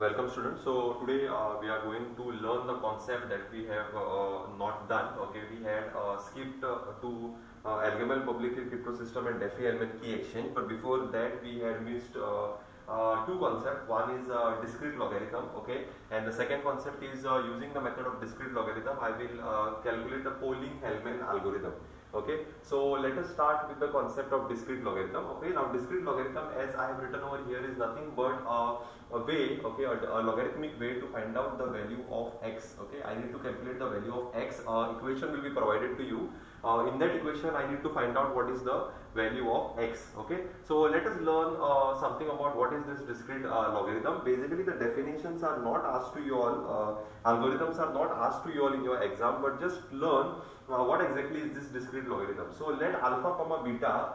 Welcome students. So today we are going to learn the concept that we have not done. Okay, we had skipped to Algorithmic Public Key Crypto System and DeFi key exchange, but before that we had missed two concepts. One is discrete logarithm, okay, and the second concept is using the method of discrete logarithm. I will calculate the Pauling-Hellman algorithm. Okay, so let us start with the concept of discrete logarithm. Okay, now discrete logarithm, as I have written over here, is nothing but a way, okay, a logarithmic way to find out the value of x. Okay, I need to calculate the value of x. Equation will be provided to you. In that equation, I need to find out what is the value of x. Okay, so let us learn something about what is this discrete logarithm. Basically, the definitions are not asked to you all. Algorithms are not asked to you all in your exam, but just learn what exactly is this discrete logarithm. So let alpha comma beta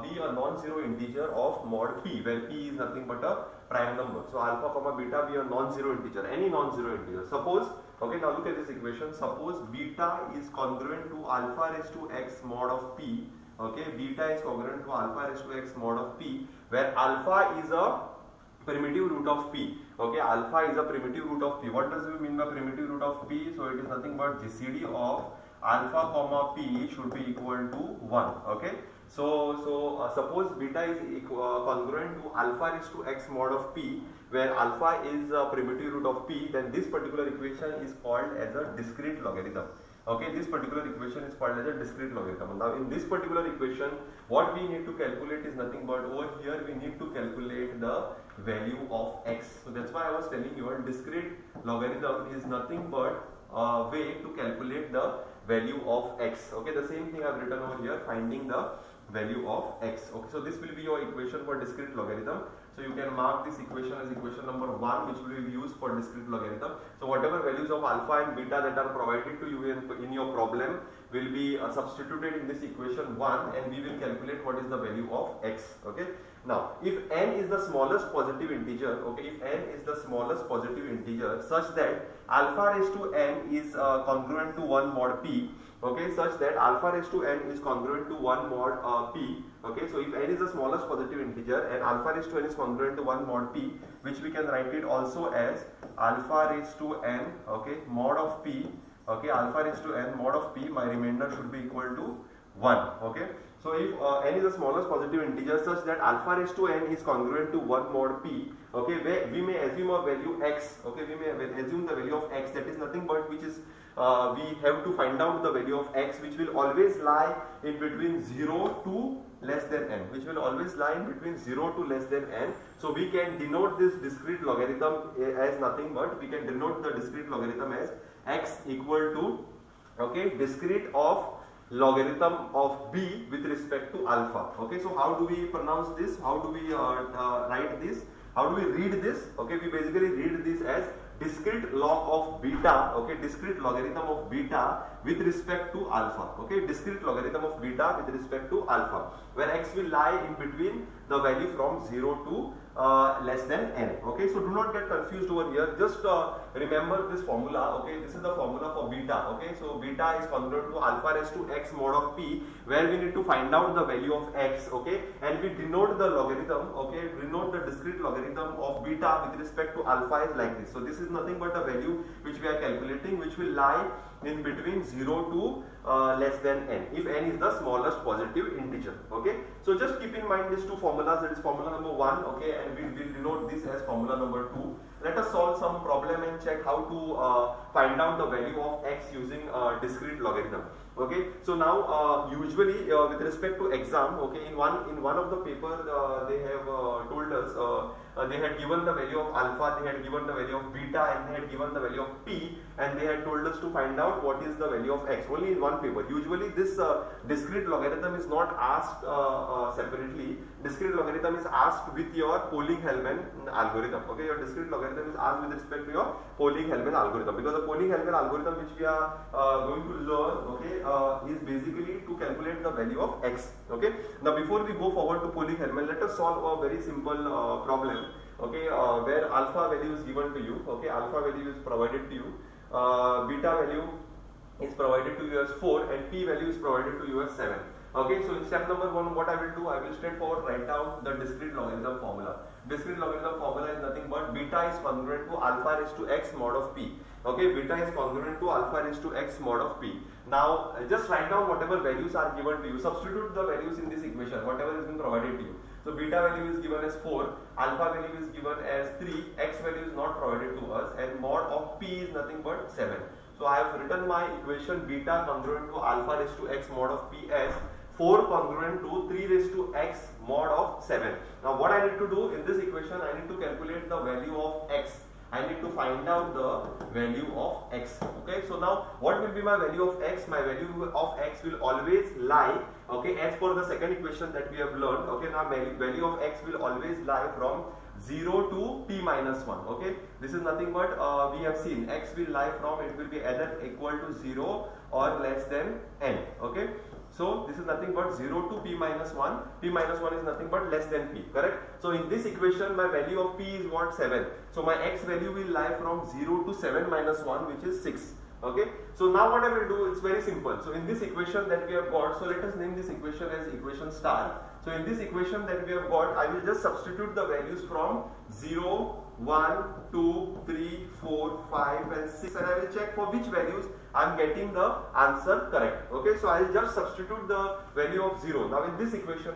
be a non-zero integer of mod p, where p is nothing but a prime number. So alpha comma beta be a non-zero integer, any non-zero integer. Suppose, okay, now look at this equation. Suppose beta is congruent to alpha raised to x mod of p. Okay, beta is congruent to alpha raised to x mod of p, where alpha is a primitive root of p. Okay, alpha is a primitive root of p. What does it mean by primitive root of p? So it is nothing but GCD of alpha comma p should be equal to 1. Okay, so suppose beta is congruent to alpha raised to x mod of p, where alpha is a primitive root of p, then this particular equation is called as a discrete logarithm. Okay, this particular equation is called as a discrete logarithm. Now in this particular equation, what we need to calculate is nothing but over here we need to calculate the value of x. So that's why I was telling you a discrete logarithm is nothing but a way to calculate the value of x. Okay, the same thing I have written over here, finding the value of x. Okay, so this will be your equation for discrete logarithm. So you can mark this equation as equation number 1, which will be used for discrete logarithm. So whatever values of alpha and beta that are provided to you in your problem will be substituted in this equation 1, and we will calculate what is the value of x. Okay, now if n is the smallest positive integer, okay, if n is the smallest positive integer such that alpha raised to n is congruent to 1 mod p, okay, such that alpha raised to n is congruent to 1 mod p. Okay, so if n is the smallest positive integer and alpha raised to n is congruent to 1 mod p, which we can write it also as alpha raised to n, okay, mod of p. Okay, alpha raised to n mod of p, my remainder should be equal to 1. Okay, so if n is the smallest positive integer such that alpha raised to n is congruent to 1 mod p, okay, where we may assume a value x. Okay, we may assume the value of x, that is nothing but which is we have to find out the value of x, which will always lie in between 0 to less than n, which will always lie in between 0 to less than n. So we can denote this discrete logarithm as nothing but, we can denote the discrete logarithm as x equal to, okay, discrete of logarithm of b with respect to alpha. Okay, so how do we pronounce this? How do we write this? How do we read this? Okay, we basically read this as discrete log of beta, okay, discrete logarithm of beta with respect to alpha. Okay, discrete logarithm of beta with respect to alpha, where x will lie in between the value from 0 to less than n. Okay, so do not get confused over here. Just remember this formula. Okay, this is the formula for beta. Okay, so beta is congruent to alpha raised to x mod of p, where we need to find out the value of x. Okay, and we denote the logarithm. Okay, denote the discrete logarithm of beta with respect to alpha is like this. So this is nothing but a value which we are calculating, which will lie in between 0 to less than n, if n is the smallest positive integer. Okay, so just keep in mind these two formulas, that is formula number 1, okay, and we will denote this as formula number 2. Let us solve some problem and check how to find out the value of x using discrete logarithm. Okay, so now usually with respect to exam, okay, in one of the paper they have told us they had given the value of alpha, they had given the value of beta, and they had given the value of p, and they had told us to find out what is the value of x, only in one paper. Usually this discrete logarithm is not asked separately. Discrete logarithm is asked with your Pauling-Hellman algorithm. Okay, your discrete logarithm is asked with respect to your Pauling-Hellman algorithm, because the Pauling-Hellman algorithm which we are going to learn, okay, is basically to calculate the value of x. Okay, now before we go forward to Pauling-Hellman, let us solve a very simple problem. Okay, where alpha value is given to you. Okay, alpha value is provided to you, beta value is provided to you as 4, and p value is provided to you as 7. Okay, so in step number 1, what I will do, I will straightforward write down the discrete logarithm formula. Discrete logarithm formula is nothing but beta is congruent to alpha raised to x mod of p. Okay, beta is congruent to alpha raised to x mod of p. Now just write down whatever values are given to you. Substitute the values in this equation, whatever has been provided to you. So beta value is given as 4, alpha value is given as 3, x value is not provided to us, and mod of p is nothing but 7. So I have written my equation beta congruent to alpha raised to x mod of p as 4 congruent to 3 raised to x mod of 7. Now what I need to do in this equation, I need to calculate the value of x. I need to find out the value of x. Okay, so now what will be my value of x? My value of x will always lie, okay, as per the second equation that we have learned. Okay, now value of x will always lie from 0 to p minus 1. Okay, this is nothing but we have seen x will lie from, it will be either equal to 0 or less than n. Okay, so this is nothing but 0 to p minus 1. P minus 1 is nothing but less than p, correct? So in this equation my value of p is what? 7. So my x value will lie from 0 to 7 minus 1, which is 6. Okay, so now what I will do, it's very simple. So in this equation that we have got, so let us name this equation as equation star. So in this equation that we have got, I will just substitute the values from 0, 1, 2, 3, 4, 5 and 6, and I will check for which values I am getting the answer correct. Okay, so I will just substitute the value of 0. Now in this equation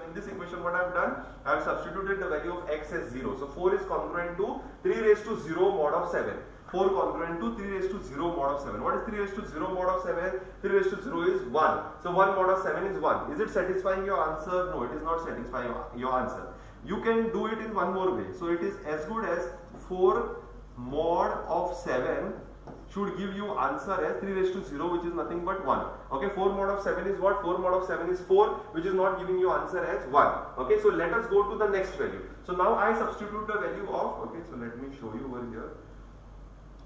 what I have done, I have substituted the value of x as 0. So 4 is congruent to 3 raised to 0 mod of 7. 4 congruent to 3 raised to 0 mod of 7. What is 3 raised to 0 mod of 7? 3 raised to 0 is 1. So 1 mod of 7 is 1. Is it satisfying your answer? No, it is not satisfying your answer. You can do it in one more way. So it is as good as 4 mod of 7 should give you answer as 3 raised to 0, which is nothing but 1. Okay, 4 mod of 7 is what? 4 mod of 7 is 4, which is not giving you answer as 1. Okay, so let us go to the next value. So now I substitute the value of, okay, so let me show you over here.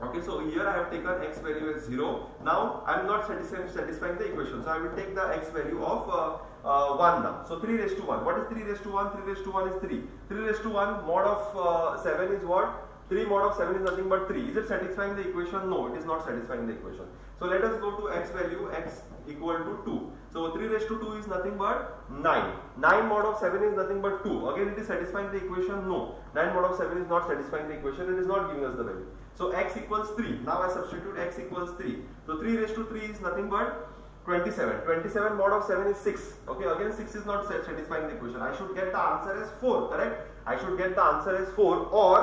Okay, so here I have taken x value as 0. Now I am not satisfying the equation. So I will take the x value of 1 now. So 3 raised to 1. What is 3 raised to 1? 3 raised to 1 is 3. 3 raised to 1 mod of 7 is what? 3 mod of 7 is nothing but 3. Is it satisfying the equation? No, it is not satisfying the equation. So let us go to x value, x equal to 2. So 3 raised to 2 is nothing but 9. 9 mod of 7 is nothing but 2. Again, it is satisfying the equation? No. 9 mod of 7 is not satisfying the equation. It is not giving us the value. So x equals 3. Now I substitute x equals 3. So 3 raised to 3 is nothing but 27. 27 mod of 7 is 6. Okay, again 6 is not satisfying the equation. I should get the answer as 4, correct? I should get the answer as 4, or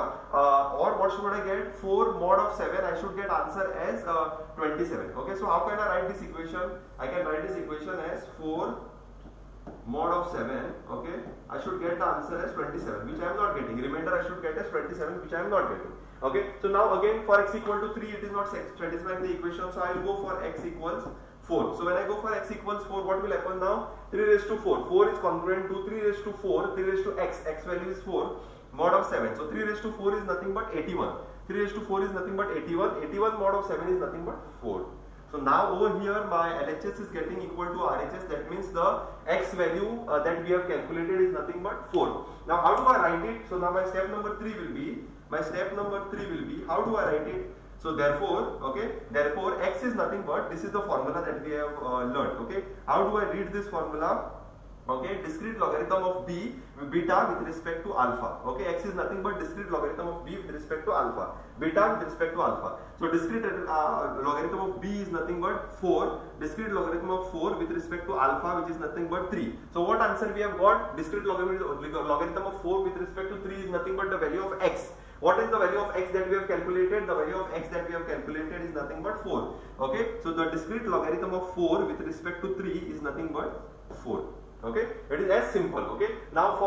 what should I get? 4 mod of 7, I should get answer as 27. Okay, so how can I write this equation? I can write this equation as 4 mod of 7, okay, I should get the answer as 27, which I am not getting. Remainder I should get as 27, which I am not getting. Okay, so now again for x equal to 3, it is not satisfying the equation, so I will go for x equals 4. So when I go for x equals 4, what will happen now? 3 raised to 4. 4 is congruent to 3 raised to 4. 3 raised to x. X value is 4. Mod of 7. So 3 raised to 4 is nothing but 81. 3 raised to 4 is nothing but 81. 81 mod of 7 is nothing but 4. So now over here my LHS is getting equal to RHS. That means the x value that we have calculated is nothing but 4. Now how do I write it? So now my step number 3 will be, how do I write it? So therefore, okay, therefore x is nothing but, this is the formula that we have learned. Okay, how do I read this formula? Okay, discrete logarithm of beta with respect to alpha. Okay, x is nothing but discrete logarithm of b with respect to alpha, beta with respect to alpha. So discrete logarithm of b is nothing but 4, discrete logarithm of 4 with respect to alpha, which is nothing but 3. So what answer we have got? Discrete logarithm of 4 with respect to 3 is nothing but the value of x. What is the value of x that we have calculated? The value of x that we have calculated is nothing but 4. Okay, so the discrete logarithm of 4 with respect to 3 is nothing but 4. Okay, it is as simple. Okay, now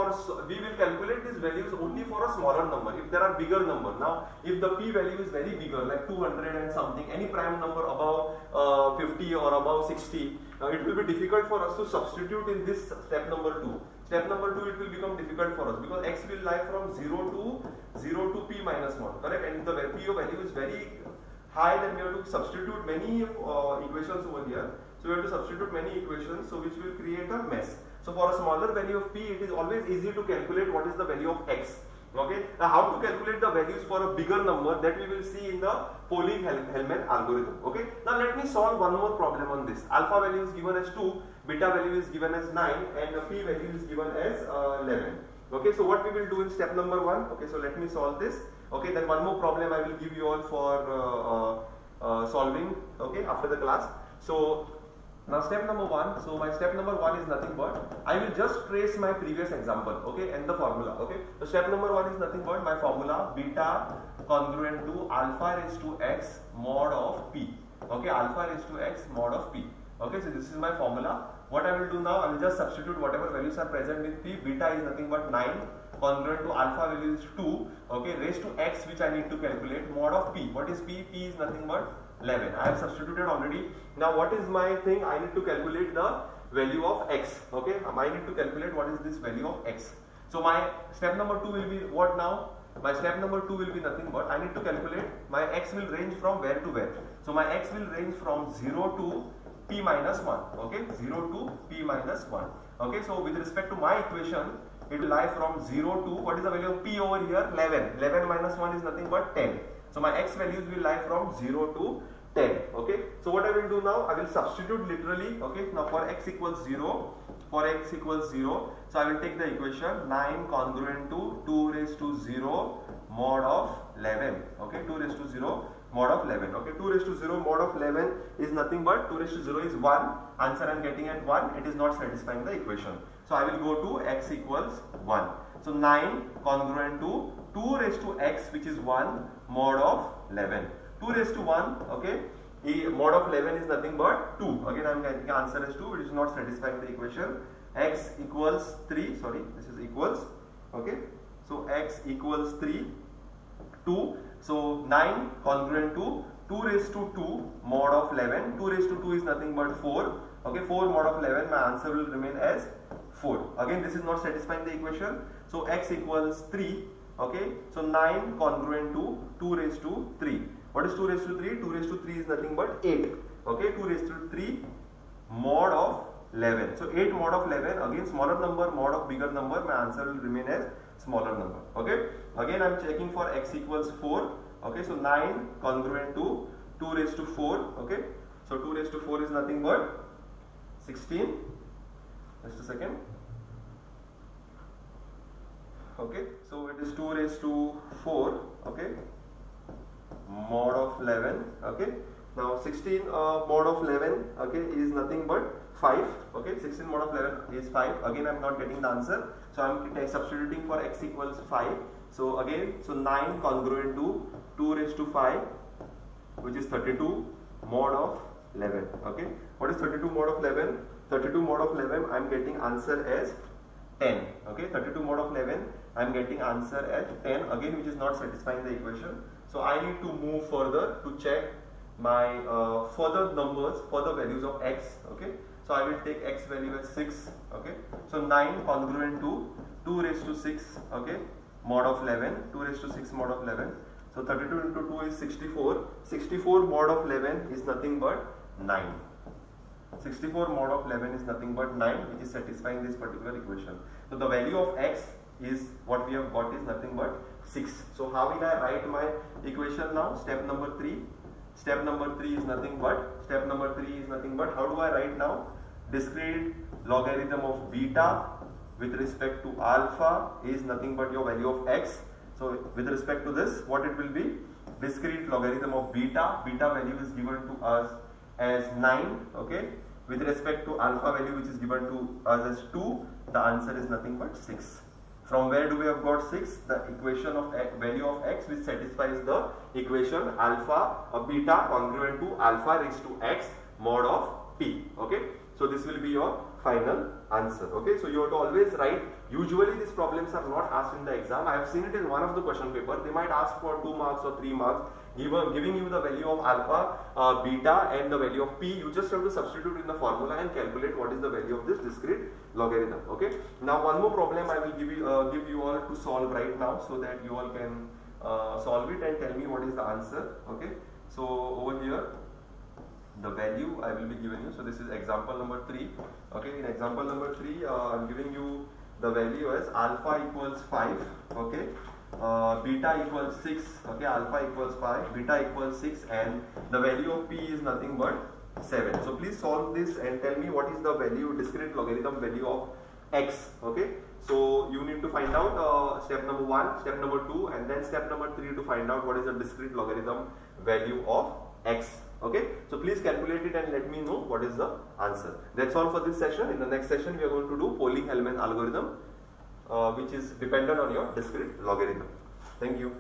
we will calculate these values only for a smaller number. If there are bigger number, now if the p value is very bigger, like 200 and something, any prime number above 50 or above 60, it will be difficult for us to substitute in this step number 2. Step number 2, it will become difficult for us because x will lie from 0 to p minus 1, correct? And if the p value is very high, then we have to substitute many equations over here. So we have to substitute many equations, so which will create a mess. So for a smaller value of p, it is always easy to calculate what is the value of x. Okay, now how to calculate the values for a bigger number, that we will see in the Pohlig-Hellman algorithm. Okay, now let me solve one more problem on this. Alpha value is given as 2, beta value is given as 9, and the p value is given as 11. Okay, so what we will do in step number 1. Okay, so let me solve this. Okay, then one more problem I will give you all for solving, okay, after the class. So now step number 1, so my step number 1 is nothing but, I will just trace my previous example, okay, and the formula, okay. So step number 1 is nothing but my formula, beta congruent to alpha raised to x mod of p, okay, alpha raised to x mod of p, okay. So this is my formula. What I will do now, I will just substitute whatever values are present with p. Beta is nothing but 9, congruent to alpha value is 2, okay, raised to x, which I need to calculate, mod of p. What is p? P is nothing but 11. I have substituted already. Now what is my thing? I need to calculate the value of x. Okay, I need to calculate what is this value of x. So my step number 2 will be what now? My step number 2 will be nothing but, I need to calculate my x will range from where to where. So my x will range from 0 to p minus 1. Okay, 0 to p minus 1. Okay, so with respect to my equation, it will lie from 0 to, what is the value of p over here? 11. 11 minus 1 is nothing but 10. So my x values will lie from 0 to 10. Okay, so what I will do now, I will substitute literally. Okay, now for x equals 0, for x equals 0, so I will take the equation 9 congruent to 2 raised to 0 mod of 11. Okay, 2 raised to 0 mod of 11. Okay, 2 raised to 0 mod of 11 is nothing but 2 raised to 0 is 1. Answer I am getting at 1. It is not satisfying the equation. So I will go to x equals 1. So 9 congruent to 2 raised to x, which is 1 mod of 11. 2 raised to 1, okay, mod of 11 is nothing but 2. Again I am getting the answer as 2, which is not satisfying the equation. X equals 3, sorry, this is equals, okay, so x equals 3, 2, so 9 congruent to 2 raised to 2 mod of 11. 2 raised to 2 is nothing but 4, okay, 4 mod of 11, my answer will remain as 4. Again this is not satisfying the equation, so x equals 3, okay, so 9 congruent to 2 raised to 3. What is 2 raised to 3? 2 raised to 3 is nothing but 8. Okay, 2 raised to 3 mod of 11. So 8 mod of 11, again smaller number mod of bigger number, my answer will remain as smaller number. Okay, again I am checking for x equals 4. Okay, so 9 congruent to 2 raised to 4. Okay, so 2 raised to 4 is nothing but 16. Just a second. Okay, so it is 2 raised to 4. Okay, mod of 11. Okay, now 16 mod of 11, okay, is nothing but 5. Okay, 16 mod of 11 is 5. Again I am not getting the answer, so I am substituting for x equals 5. So again, so 9 congruent to 2 raised to 5, which is 32 mod of 11. Okay, what is 32 mod of 11? 32 mod of 11 I am getting answer as 10. Okay, 32 mod of 11 I am getting answer as 10, again which is not satisfying the equation. So I need to move further to check my further numbers, further values of x. Okay, so I will take x value as 6. Okay, so 9 congruent to 2 raised to 6, okay, mod of 11, 2 raised to 6 mod of 11. So 32 into 2 is 64. 64 mod of 11 is nothing but 9. 64 mod of 11 is nothing but 9, which is satisfying this particular equation. So the value of x is what we have got is nothing but 6. So how will I write my equation now? Step number 3. Step number 3 is nothing but, how do I write now? Discrete logarithm of beta with respect to alpha is nothing but your value of x. So with respect to this, what it will be? Discrete logarithm of beta. Beta value is given to us as 9. Okay, with respect to alpha value, which is given to us as 2, the answer is nothing but 6. From where do we have got 6? The equation of value of x, which satisfies the equation beta congruent to alpha raised to x mod of p. Okay, so this will be your final answer. Okay, so you have to always write. Usually these problems are not asked in the exam. I have seen it in one of the question paper. They might ask for 2 marks or 3 marks, giving you the value of alpha, beta and the value of p. You just have to substitute in the formula and calculate what is the value of this discrete logarithm. Okay, now one more problem I will give you all to solve right now, so that you all can solve it and tell me what is the answer. Okay, so over here the value I will be giving you. So this is example number 3. Okay, in example number 3 I am giving you the value as alpha equals 5. Okay, beta equals 6, okay, alpha equals 5, beta equals 6, and the value of p is nothing but 7. So please solve this and tell me what is the value, discrete logarithm value of x, okay. So you need to find out step number 1, step number 2, and then step number 3 to find out what is the discrete logarithm value of x, okay. So please calculate it and let me know what is the answer. That's all for this session. In the next session we are going to do Pauli-Hellman algorithm, which is dependent on your discrete logarithm. Thank you.